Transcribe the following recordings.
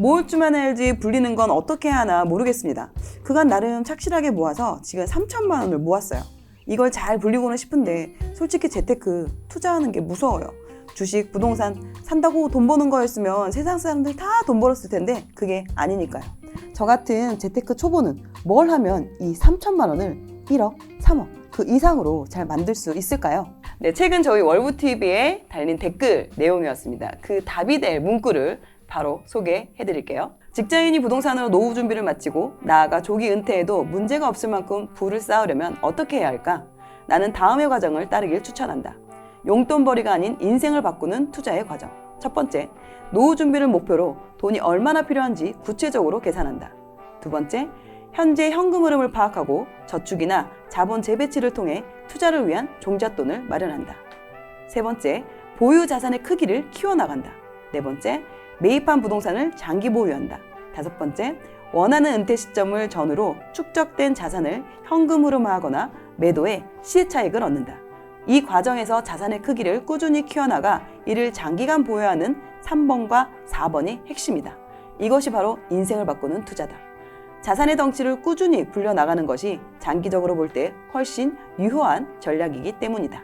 모을 줄만 알지 불리는 건 어떻게 해야 하나 모르겠습니다. 그간 나름 착실하게 모아서 지금 3천만 원을 모았어요. 이걸 잘 불리고는 싶은데 솔직히 재테크 투자하는 게 무서워요. 주식, 부동산 산다고 돈 버는 거였으면 세상 사람들 다 돈 벌었을 텐데 그게 아니니까요. 저 같은 재테크 초보는 뭘 하면 이 3천만 원을 1억, 3억 그 이상으로 잘 만들 수 있을까요? 네, 최근 저희 월브TV에 달린 댓글 내용이었습니다. 그 답이 될 문구를 바로 소개해 드릴게요. 직장인이 부동산으로 노후 준비를 마치고 나아가 조기 은퇴에도 문제가 없을 만큼 부를 쌓으려면 어떻게 해야 할까? 나는 다음의 과정을 따르길 추천한다. 용돈벌이가 아닌 인생을 바꾸는 투자의 과정. 첫 번째, 노후 준비를 목표로 돈이 얼마나 필요한지 구체적으로 계산한다. 두 번째, 현재 현금 흐름을 파악하고 저축이나 자본 재배치를 통해 투자를 위한 종잣돈을 마련한다. 세 번째, 보유 자산의 크기를 키워나간다. 네 번째, 매입한 부동산을 장기 보유한다. 다섯 번째, 원하는 은퇴 시점을 전후로 축적된 자산을 현금 흐름화하거나 매도해 시세 차익을 얻는다. 이 과정에서 자산의 크기를 꾸준히 키워나가 이를 장기간 보유하는 3번과 4번이 핵심이다. 이것이 바로 인생을 바꾸는 투자다. 자산의 덩치를 꾸준히 불려나가는 것이 장기적으로 볼 때 훨씬 유효한 전략이기 때문이다.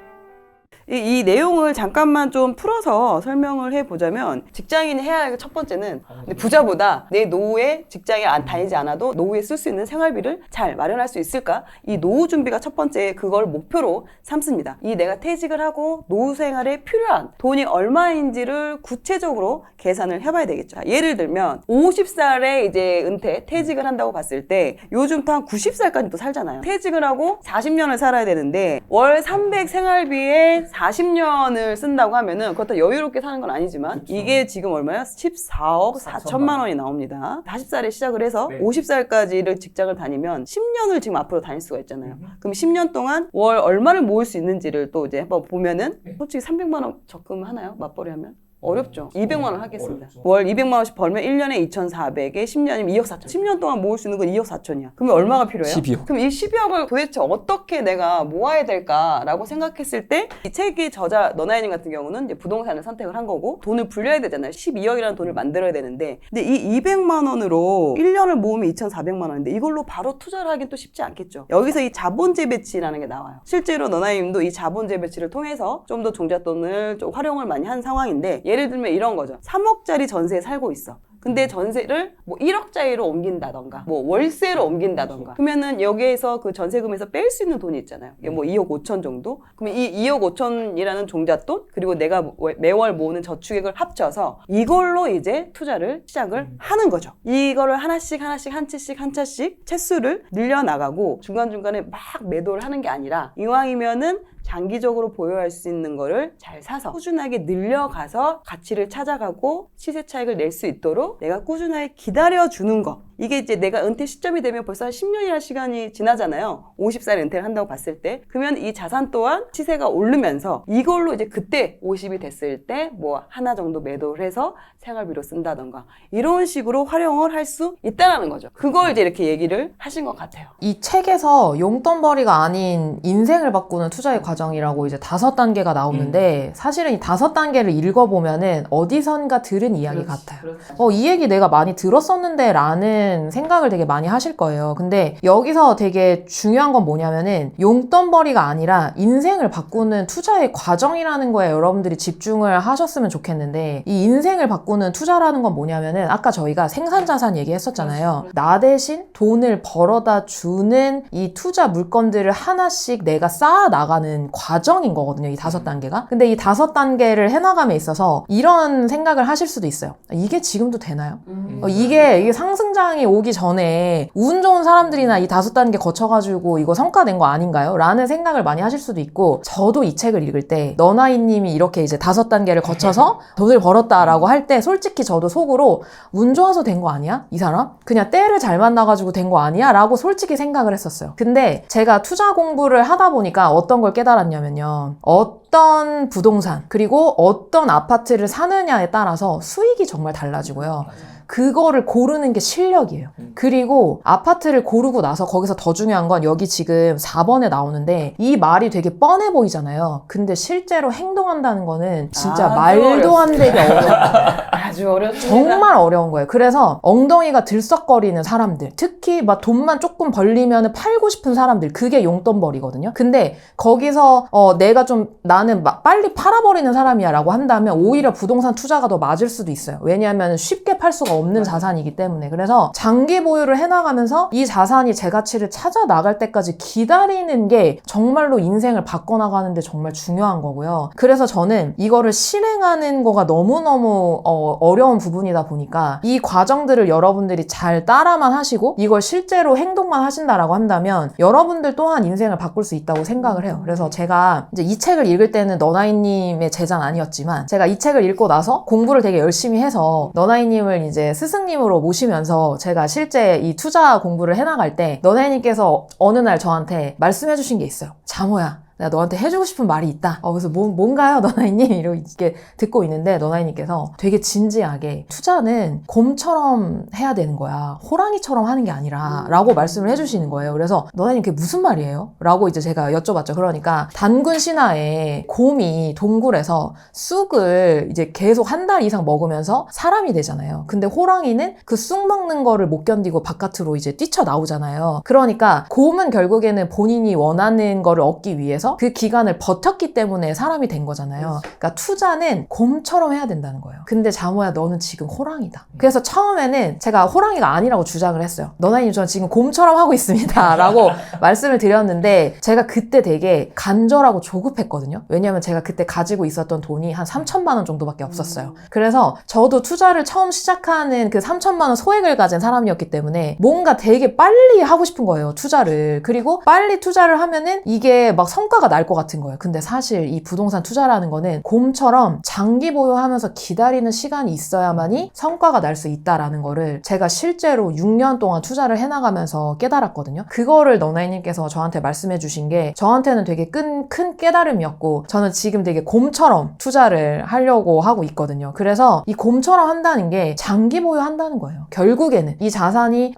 이 내용을 잠깐만 좀 풀어서 설명을 해보자면 직장인이 해야 할 첫 번째는 부자보다 내 노후에 직장에 다니지 않아도 노후에 쓸 수 있는 생활비를 잘 마련할 수 있을까? 이 노후 준비가 첫 번째 그걸 목표로 삼습니다. 이 내가 퇴직을 하고 노후 생활에 필요한 돈이 얼마인지를 구체적으로 계산을 해봐야 되겠죠. 예를 들면 50살에 이제 은퇴, 퇴직을 한다고 봤을 때 요즘 또 한 90살까지 또 살잖아요. 퇴직을 하고 40년을 살아야 되는데 월 300 생활비에 40년을 쓴다고 하면은 그것도 여유롭게 사는 건 아니지만 그쵸. 이게 지금 얼마야? 14억 4천만 원이 나옵니다. 40살에 시작을 해서 네. 50살까지를 직장을 다니면 10년을 지금 앞으로 다닐 수가 있잖아요. 그럼 10년 동안 월 얼마를 모을 수 있는지를 또 이제 한번 보면은 솔직히 300만 원 적금하나요? 맞벌이 하면? 어렵죠. 200만 원 하겠습니다. 어렵죠. 월 200만 원씩 벌면 1년에 2,400에 10년이면 2억 4천. 10년 동안 모을 수 있는 건 2억 4천이야. 그러면 얼마가 필요해요? 12억. 그럼 이 12억을 도대체 어떻게 내가 모아야 될까라고 생각했을 때 이 책의 저자 너나이님 같은 경우는 이제 부동산을 선택을 한 거고 돈을 불려야 되잖아요. 12억이라는 돈을 만들어야 되는데 근데 이 200만 원으로 1년을 모으면 2,400만 원인데 이걸로 바로 투자를 하긴 또 쉽지 않겠죠. 여기서 이 자본 재배치라는 게 나와요. 실제로 너나이님도 이 자본 재배치를 통해서 좀 더 종잣돈을 좀 활용을 많이 한 상황인데 예를 들면 이런 거죠. 3억짜리 전세에 살고 있어. 근데 전세를 뭐 1억짜리로 옮긴다던가 뭐 월세로 옮긴다던가 그러면은 여기에서 그 전세금에서 뺄 수 있는 돈이 있잖아요. 이게 뭐 2억 5천 정도? 그러면 이 2억 5천이라는 종잣돈 그리고 내가 매월 모으는 저축액을 합쳐서 이걸로 이제 투자를 시작을 하는 거죠. 이거를 하나씩 한 차씩 채수를 늘려나가고 중간중간에 막 매도를 하는 게 아니라 이왕이면은 장기적으로 보유할 수 있는 거를 잘 사서 꾸준하게 늘려가서 가치를 찾아가고 시세 차익을 낼 수 있도록 내가 꾸준하게 기다려주는 거. 이게 이제 내가 은퇴 시점이 되면 벌써 한 10년이라는 시간이 지나잖아요. 50살에 은퇴를 한다고 봤을 때. 그러면 이 자산 또한 시세가 오르면서 이걸로 이제 그때 50이 됐을 때 뭐 하나 정도 매도를 해서 생활비로 쓴다던가 이런 식으로 활용을 할 수 있다는 거죠. 그걸 이제 이렇게 얘기를 하신 것 같아요. 이 책에서 용돈벌이가 아닌 인생을 바꾸는 투자의 과정이라고 이제 5단계가 나오는데 사실은 이 5단계를 읽어보면은 어디선가 들은 이야기 같아요. 이 얘기 내가 많이 들었었는데 라는 생각을 되게 많이 하실 거예요. 근데 여기서 되게 중요한 건 뭐냐면은 용돈벌이가 아니라 인생을 바꾸는 투자의 과정이라는 거에 여러분들이 집중을 하셨으면 좋겠는데 이 인생을 바꾸는 투자라는 건 뭐냐면은 아까 저희가 생산자산 얘기했었잖아요. 나 대신 돈을 벌어다 주는 이 투자 물건들을 하나씩 내가 쌓아 나가는 과정인 거거든요. 이 5단계가. 근데 이 5단계를 해나감에 있어서 이런 생각을 하실 수도 있어요. 이게 지금도 되나요? 이게 상승장이 오기 전에 운 좋은 사람들이나 이 5단계 거쳐가지고 이거 성과 낸 거 아닌가요? 라는 생각을 많이 하실 수도 있고 저도 이 책을 읽을 때 너나이님이 이렇게 이제 5단계를 거쳐서 돈을 벌었다라고 할 때 솔직히 저도 속으로 운 좋아서 된 거 아니야? 이 사람? 그냥 때를 잘 만나가지고 된 거 아니야? 라고 솔직히 생각을 했었어요. 근데 제가 투자 공부를 하다 보니까 어떤 걸 깨달았냐면요. 어떤 부동산 그리고 어떤 아파트를 사느냐에 따라서 수익이 정말 달라지고요. 그거를 고르는 게 실력이에요. 그리고 아파트를 고르고 나서 거기서 더 중요한 건 여기 지금 4번에 나오는데 이 말이 되게 뻔해 보이잖아요. 근데 실제로 행동한다는 거는 진짜 말도 안 되게 어려워요. 아주 어렵습니다. 정말 어려운 거예요. 그래서 엉덩이가 들썩거리는 사람들, 특히 막 돈만 조금 벌리면 팔고 싶은 사람들, 그게 용돈벌이거든요. 근데 거기서 내가 좀 나는 빨리 팔아버리는 사람이야 라고 한다면 오히려 부동산 투자가 더 맞을 수도 있어요. 왜냐하면 쉽게 팔 수가 없는 자산이기 때문에. 그래서 장기 보유를 해나가면서 이 자산이 제 가치를 찾아 나갈 때까지 기다리는 게 정말로 인생을 바꿔나가는데 정말 중요한 거고요. 그래서 저는 이거를 실행하는 거가 너무너무 어려운 부분이다 보니까 이 과정들을 여러분들이 잘 따라만 하시고 이걸 실제로 행동만 하신다라고 한다면 여러분들 또한 인생을 바꿀 수 있다고 생각을 해요. 그래서 제가 이제 이 책을 읽을 때는 너나이님의 제자는 아니었지만 제가 이 책을 읽고 나서 공부를 되게 열심히 해서 너나이님을 이제 스승님으로 모시면서 제가 실제 이 투자 공부를 해나갈 때 너나이님께서 어느 날 저한테 말씀해 주신 게 있어요. 자모야, 내가 너한테 해주고 싶은 말이 있다. 그래서 뭔가요, 너나이님? 이렇게 듣고 있는데 너나이님께서 되게 진지하게 투자는 곰처럼 해야 되는 거야. 호랑이처럼 하는 게 아니라 라고 말씀을 해주시는 거예요. 그래서 너나이님 그게 무슨 말이에요? 라고 이제 제가 여쭤봤죠. 그러니까 단군 신화에 곰이 동굴에서 쑥을 이제 계속 한 달 이상 먹으면서 사람이 되잖아요. 근데 호랑이는 그 쑥 먹는 거를 못 견디고 바깥으로 이제 뛰쳐나오잖아요. 그러니까 곰은 결국에는 본인이 원하는 거를 얻기 위해서 그 기간을 버텼기 때문에 사람이 된 거잖아요. 그러니까 투자는 곰처럼 해야 된다는 거예요. 근데 자모야, 너는 지금 호랑이다. 그래서 처음에는 제가 호랑이가 아니라고 주장을 했어요. 너나이님, 저는 지금 곰처럼 하고 있습니다 라고 말씀을 드렸는데 제가 그때 되게 간절하고 조급했거든요. 왜냐면 제가 그때 가지고 있었던 돈이 한 3천만 원 정도밖에 없었어요. 그래서 저도 투자를 처음 시작하는 그 3천만 원 소액을 가진 사람이었기 때문에 뭔가 되게 빨리 하고 싶은 거예요, 투자를. 그리고 빨리 투자를 하면은 이게 막 성과가 날 것 같은 거예요. 근데 사실 이 부동산 투자라는 거는 곰처럼 장기 보유하면서 기다리는 시간이 있어야만이 성과가 날 수 있다라는 거를 제가 실제로 6년 동안 투자를 해나가면서 깨달았거든요. 그거를 너나이님께서 저한테 말씀해 주신 게 저한테는 되게 큰 깨달음이었고 저는 지금 되게 곰처럼 투자를 하려고 하고 있거든요. 그래서 이 곰처럼 한다는 게 장기 보유한다는 거예요. 결국에는 이 자산이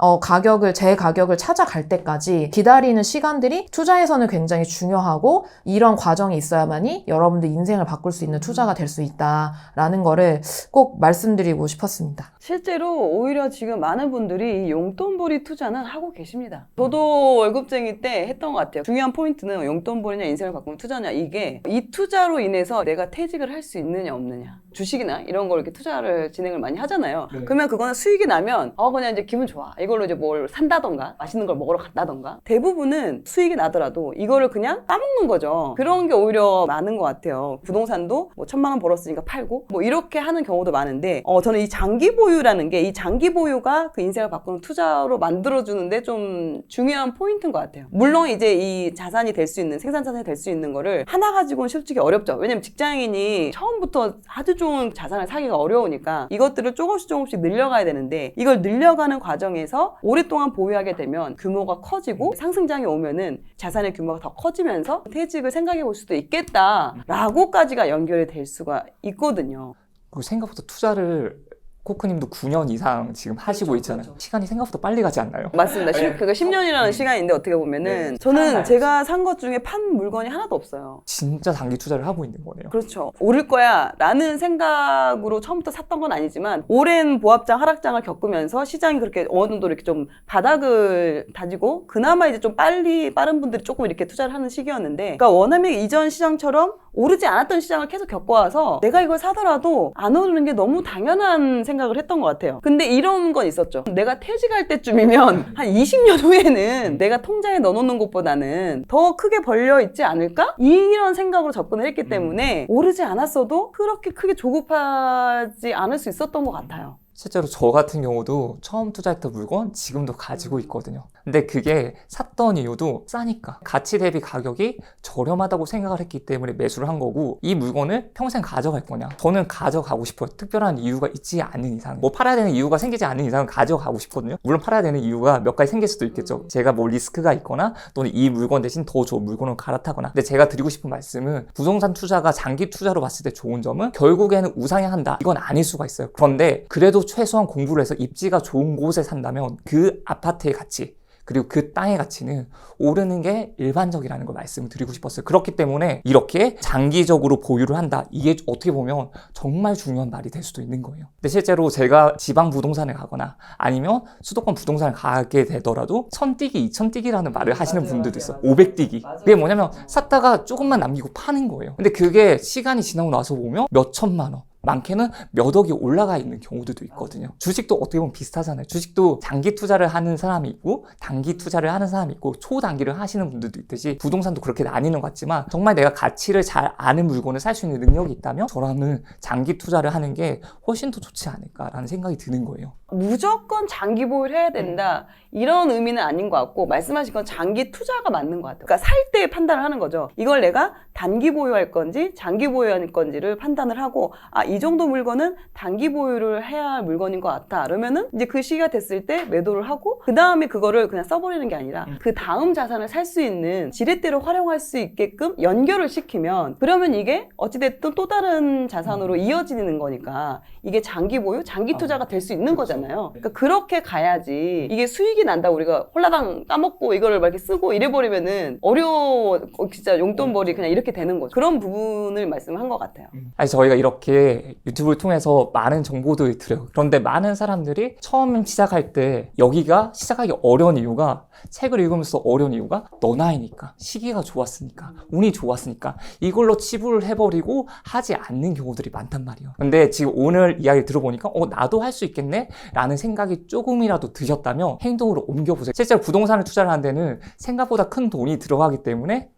제 가격을 찾아갈 때까지 기다리는 시간들이 투자에서는 굉장히 중요하고 이런 과정이 있어야만이 여러분들 인생을 바꿀 수 있는 투자가 될 수 있다라는 거를 꼭 말씀드리고 싶었습니다. 실제로 오히려 지금 많은 분들이 이 용돈벌이 투자는 하고 계십니다. 저도 월급쟁이 때 했던 것 같아요. 중요한 포인트는 용돈벌이냐 인생을 바꾸는 투자냐, 이게 이 투자로 인해서 내가 퇴직을 할 수 있느냐 없느냐. 주식이나 이런 걸 이렇게 투자를 진행을 많이 하잖아요. 네. 그러면 그거는 수익이 나면 그냥 이제 기분 좋아. 이걸로 이제 뭘 산다던가 맛있는 걸 먹으러 간다던가. 대부분은 수익이 나더라도 이거를 그냥 까먹는 거죠. 그런 게 오히려 많은 것 같아요. 부동산도 뭐 1,000만 원 벌었으니까 팔고 뭐 이렇게 하는 경우도 많은데 저는 이 장기 보유라는 게 이 장기 보유가 그 인생을 바꾸는 투자로 만들어주는데 좀 중요한 포인트인 것 같아요. 물론 이제 이 자산이 될 수 있는 생산 자산이 될 수 있는 거를 하나 가지고는 솔직히 어렵죠. 왜냐면 직장인이 처음부터 아주 좋은 자산을 사기가 어려우니까 이것들을 조금씩 늘려가야 되는데 이걸 늘려가는 과정에서 오랫동안 보유하게 되면 규모가 커지고 상승장이 오면은 자산의 규모가 더 커지면서 퇴직을 생각해 볼 수도 있겠다라고까지가 연결이 될 수가 있거든요. 그리고 생각보다 투자를 코크님도 9년 이상 지금 하시고 있잖아요. 그렇죠. 시간이 생각보다 빨리 가지 않나요? 맞습니다. 네. 그거 10년이라는 시간인데 어떻게 보면은 네. 저는 제가 산 것 중에 판 물건이 하나도 없어요. 진짜 장기 투자를 하고 있는 거네요. 그렇죠. 오를 거야 라는 생각으로 처음부터 샀던 건 아니지만 오랜 보합장 하락장을 겪으면서 시장이 그렇게 어느 정도 이렇게 좀 바닥을 다지고 그나마 이제 좀 빠른 분들이 조금 이렇게 투자를 하는 시기였는데 그러니까 원화명 이전 시장처럼 오르지 않았던 시장을 계속 겪어와서 내가 이걸 사더라도 안 오르는 게 너무 당연한 생각을 했던 것 같아요. 근데 이런 건 있었죠. 내가 퇴직할 때쯤이면 한 20년 후에는 내가 통장에 넣어놓는 것보다는 더 크게 벌려 있지 않을까? 이런 생각으로 접근을 했기 때문에 오르지 않았어도 그렇게 크게 조급하지 않을 수 있었던 것 같아요. 실제로 저 같은 경우도 처음 투자했던 물건 지금도 가지고 있거든요. 근데 그게 샀던 이유도 싸니까 가치 대비 가격이 저렴하다고 생각을 했기 때문에 매수를 한 거고 이 물건을 평생 가져갈 거냐? 저는 가져가고 싶어요. 특별한 이유가 있지 않은 이상 뭐 팔아야 되는 이유가 생기지 않는 이상은 가져가고 싶거든요. 물론 팔아야 되는 이유가 몇 가지 생길 수도 있겠죠. 제가 뭐 리스크가 있거나 또는 이 물건 대신 더 좋은 물건을 갈아타거나. 근데 제가 드리고 싶은 말씀은 부동산 투자가 장기 투자로 봤을 때 좋은 점은 결국에는 우상향한다. 이건 아닐 수가 있어요. 그런데 그래도 최소한 공부를 해서 입지가 좋은 곳에 산다면 그 아파트의 가치, 그리고 그 땅의 가치는 오르는 게 일반적이라는 걸 말씀을 드리고 싶었어요. 그렇기 때문에 이렇게 장기적으로 보유를 한다. 이게 어떻게 보면 정말 중요한 말이 될 수도 있는 거예요. 근데 실제로 제가 지방 부동산에 가거나 아니면 수도권 부동산을 가게 되더라도 1000뛰기, 2000뛰기라는 말을 하시는 분들도 있어요. 500뛰기. 그게 뭐냐면 샀다가 조금만 남기고 파는 거예요. 근데 그게 시간이 지나고 나서 보면 몇 천만 원. 많게는 몇 억이 올라가 있는 경우들도 있거든요. 주식도 어떻게 보면 비슷하잖아요. 주식도 장기 투자를 하는 사람이 있고 단기 투자를 하는 사람이 있고 초단기를 하시는 분들도 있듯이 부동산도 그렇게 나뉘는 것 같지만 정말 내가 가치를 잘 아는 물건을 살 수 있는 능력이 있다면 저라는 장기 투자를 하는 게 훨씬 더 좋지 않을까라는 생각이 드는 거예요. 무조건 장기 보유를 해야 된다 이런 의미는 아닌 것 같고 말씀하신 건 장기 투자가 맞는 것 같아요. 그러니까 살 때 판단을 하는 거죠. 이걸 내가 단기 보유할 건지 장기 보유할 건지를 판단을 하고 이 정도 물건은 단기 보유를 해야 할 물건인 것 같다. 그러면은 이제 그 시기가 됐을 때 매도를 하고 그 다음에 그거를 그냥 써버리는 게 아니라 그 다음 자산을 살 수 있는 지렛대로 활용할 수 있게끔 연결을 시키면 그러면 이게 어찌됐든 또 다른 자산으로 이어지는 거니까 이게 장기 보유, 장기 투자가 될 수 있는 거잖아요. 그러니까 그렇게 가야지 이게 수익이 난다고 우리가 홀라당 까먹고 이거를 막 이렇게 쓰고 이래버리면은 어려워. 진짜 용돈벌이 그냥 이렇게 되는 거죠. 그런 부분을 말씀한 것 같아요. 아니 저희가 이렇게 유튜브를 통해서 많은 정보들을 드려요. 그런데 많은 사람들이 처음 시작할 때 여기가 시작하기 어려운 이유가 책을 읽으면서 어려운 이유가 너 나이니까 시기가 좋았으니까 운이 좋았으니까 이걸로 치부를 해버리고 하지 않는 경우들이 많단 말이에요. 근데 지금 오늘 이야기를 들어보니까 나도 할 수 있겠네 라는 생각이 조금이라도 드셨다면 행동으로 옮겨보세요. 실제로 부동산을 투자를 하는 데는 생각보다 큰 돈이 들어가기 때문에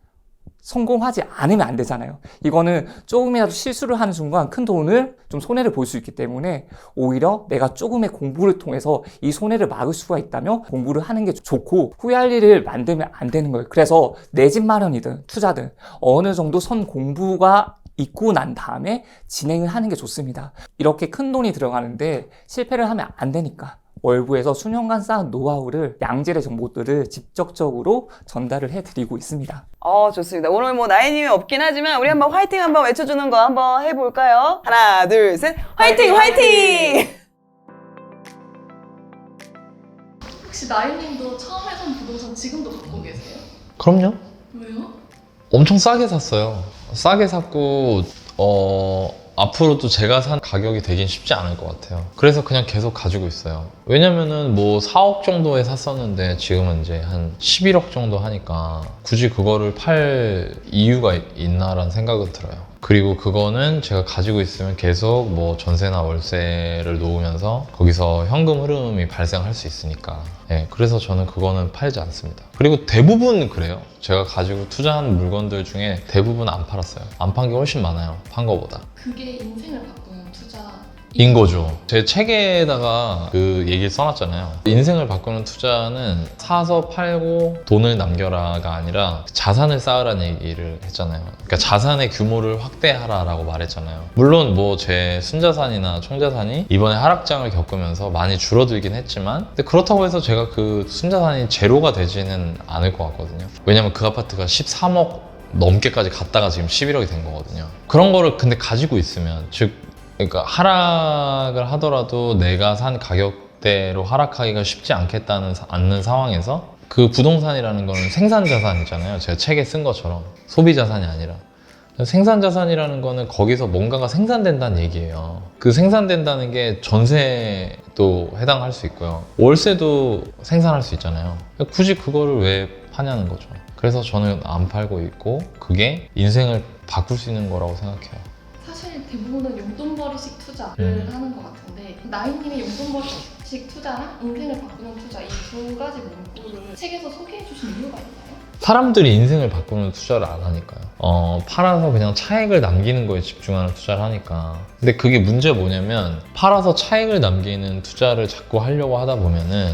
성공하지 않으면 안 되잖아요. 이거는 조금이라도 실수를 하는 순간 큰 돈을 좀 손해를 볼 수 있기 때문에 오히려 내가 조금의 공부를 통해서 이 손해를 막을 수가 있다면 공부를 하는 게 좋고 후회할 일을 만들면 안 되는 거예요. 그래서 내 집 마련이든 투자든 어느 정도 선 공부가 있고 난 다음에 진행을 하는 게 좋습니다. 이렇게 큰 돈이 들어가는데 실패를 하면 안 되니까 월부에서 수년간 쌓은 노하우를 양질의 정보들을 직접적으로 전달을 해드리고 있습니다. 좋습니다. 오늘 뭐 나이님이 없긴 하지만 우리 한번 화이팅 한번 외쳐주는 거 한번 해볼까요? 하나, 둘, 셋, 화이팅, 화이팅! 혹시 나이님도 처음에 산 부동산 지금도 갖고 계세요? 그럼요. 왜요? 엄청 싸게 샀어요. 싸게 샀고 앞으로도 제가 산 가격이 되긴 쉽지 않을 것 같아요. 그래서 그냥 계속 가지고 있어요. 왜냐면은 뭐 4억 정도에 샀었는데 지금은 이제 한 11억 정도 하니까 굳이 그거를 팔 이유가 있나라는 생각은 들어요. 그리고 그거는 제가 가지고 있으면 계속 뭐 전세나 월세를 놓으면서 거기서 현금 흐름이 발생할 수 있으니까. 네, 그래서 저는 그거는 팔지 않습니다. 그리고 대부분 그래요. 제가 가지고 투자한 물건들 중에 대부분 안 팔았어요. 안 판 게 훨씬 많아요. 판 거보다. 그게 인생을 바꾸는 투자. 인 거죠. 제 책에다가 그 얘기를 써놨잖아요. 인생을 바꾸는 투자는 사서 팔고 돈을 남겨라가 아니라 자산을 쌓으라는 얘기를 했잖아요. 그러니까 자산의 규모를 확대하라라고 말했잖아요. 물론 뭐 제 순자산이나 총자산이 이번에 하락장을 겪으면서 많이 줄어들긴 했지만 근데 그렇다고 해서 제가 그 순자산이 제로가 되지는 않을 것 같거든요. 왜냐면 그 아파트가 13억 넘게까지 갔다가 지금 11억이 된 거거든요. 그런 거를 근데 가지고 있으면 그러니까 하락을 하더라도 내가 산 가격대로 하락하기가 쉽지 않는 상황에서 그 부동산이라는 거는 생산자산이잖아요. 제가 책에 쓴 것처럼 소비자산이 아니라 생산자산이라는 거는 거기서 뭔가가 생산된다는 얘기예요. 그 생산된다는 게 전세도 해당할 수 있고요. 월세도 생산할 수 있잖아요. 굳이 그거를 왜 파냐는 거죠. 그래서 저는 안 팔고 있고 그게 인생을 바꿀 수 있는 거라고 생각해요. 사실 대부분은 용돈벌이식 투자를 하는 것 같은데 나이님의 용돈벌이식 투자랑 인생을 바꾸는 투자 이 두 가지 문구를 책에서 소개해 주신 이유가 있나요? 사람들이 인생을 바꾸는 투자를 안 하니까요. 팔아서 그냥 차익을 남기는 거에 집중하는 투자를 하니까. 근데 그게 문제가 뭐냐면 팔아서 차익을 남기는 투자를 자꾸 하려고 하다 보면은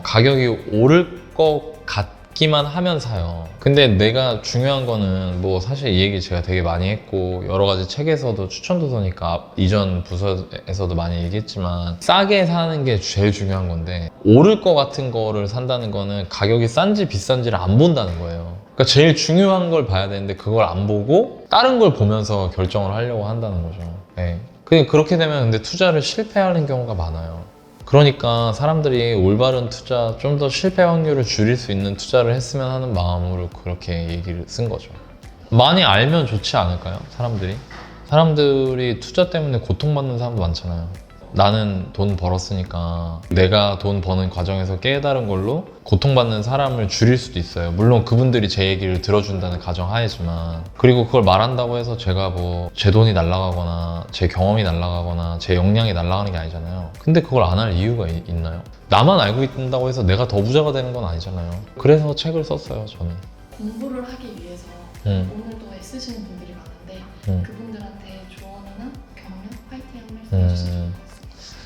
가격이 오를 것 같기만 하면 사요. 근데 내가 중요한 거는 뭐 사실 이 얘기 제가 되게 많이 했고 여러 가지 책에서도 추천도서니까 이전 부서에서도 많이 얘기했지만 싸게 사는 게 제일 중요한 건데 오를 것 같은 거를 산다는 거는 가격이 싼지 비싼지를 안 본다는 거예요. 그러니까 제일 중요한 걸 봐야 되는데 그걸 안 보고 다른 걸 보면서 결정을 하려고 한다는 거죠. 네. 그렇게 되면 근데 투자를 실패하는 경우가 많아요. 그러니까 사람들이 올바른 투자, 좀 더 실패 확률을 줄일 수 있는 투자를 했으면 하는 마음으로 그렇게 얘기를 쓴 거죠. 많이 알면 좋지 않을까요? 사람들이 투자 때문에 고통받는 사람도 많잖아요. 나는 돈 벌었으니까 내가 돈 버는 과정에서 깨달은 걸로 고통받는 사람을 줄일 수도 있어요. 물론 그분들이 제 얘기를 들어준다는 가정하에지만, 그리고 그걸 말한다고 해서 제가 뭐 제 돈이 날아가거나 제 경험이 날아가거나 제 역량이 날아가는 게 아니잖아요. 근데 그걸 안 할 이유가 있나요? 나만 알고 있다고 해서 내가 더 부자가 되는 건 아니잖아요. 그래서 책을 썼어요, 저는. 공부를 하기 위해서 음. 오늘도 애쓰시는 분들이 많은데 그분들한테 조언이나 격려, 파이팅 한 말씀 해주시면 좋을 것 같습니다.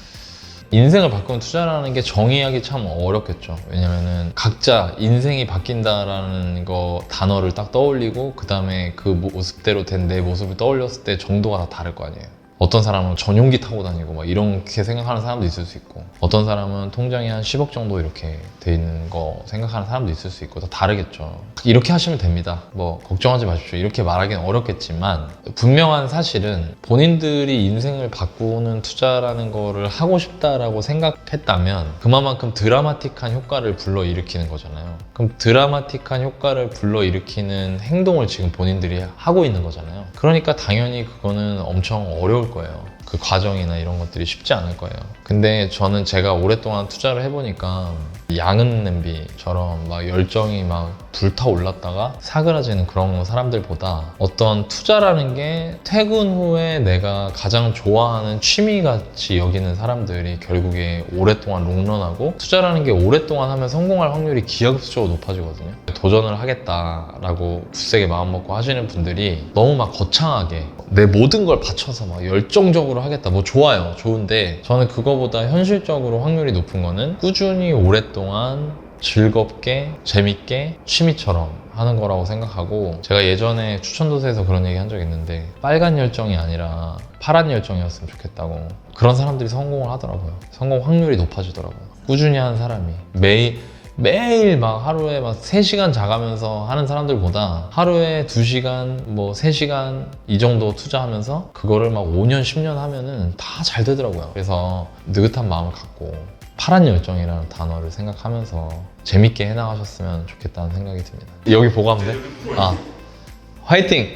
인생을 바꾸는 투자라는 게 정의하기 참 어렵겠죠. 왜냐면은 각자 인생이 바뀐다라는 거 단어를 딱 떠올리고 그 다음에 그 모습대로 된 내 모습을 떠올렸을 때 정도가 다 다를 거 아니에요. 어떤 사람은 전용기 타고 다니고 막 이렇게 생각하는 사람도 있을 수 있고, 어떤 사람은 통장이 한 10억 정도 이렇게 돼 있는 거 생각하는 사람도 있을 수 있고, 다 다르겠죠. 이렇게 하시면 됩니다. 뭐 걱정하지 마십시오. 이렇게 말하기는 어렵겠지만, 분명한 사실은 본인들이 인생을 바꾸는 투자라는 거를 하고 싶다라고 생각했다면 그만큼 드라마틱한 효과를 불러일으키는 거잖아요. 그럼 드라마틱한 효과를 불러일으키는 행동을 지금 본인들이 하고 있는 거잖아요. 그러니까 당연히 그거는 엄청 어려울 거예요. 그 과정이나 이런 것들이 쉽지 않을 거예요. 근데 저는 제가 오랫동안 투자를 해보니까 양은 냄비처럼 막 열정이 막 불타올랐다가 사그라지는 그런 사람들보다 어떤 투자라는 게 퇴근 후에 내가 가장 좋아하는 취미같이 여기는 사람들이 결국에 오랫동안 롱런하고, 투자라는 게 오랫동안 하면 성공할 확률이 기하급수적으로 높아지거든요. 도전을 하겠다라고 굳세게 마음먹고 하시는 분들이 너무 막 거창하게 내 모든 걸 바쳐서 막 열정적으로 하겠다, 뭐 좋아요, 좋은데 저는 그거보다 현실적으로 확률이 높은 거는 꾸준히 오랫동안 즐겁게 재밌게 취미처럼 하는 거라고 생각하고, 제가 예전에 추천도서에서 그런 얘기 한 적이 있는데 빨간 열정이 아니라 파란 열정이었으면 좋겠다고. 그런 사람들이 성공을 하더라고요. 성공 확률이 높아지더라고요. 꾸준히 하는 사람이 매일 막 하루에 막 3시간 자가면서 하는 사람들보다 하루에 2시간, 뭐 3시간 이 정도 투자하면서 그거를 막 5년, 10년 하면은 다 잘 되더라고요. 그래서 느긋한 마음을 갖고 파란 열정이라는 단어를 생각하면서 재밌게 해나가셨으면 좋겠다는 생각이 듭니다. 여기 보고 하면 돼? 화이팅!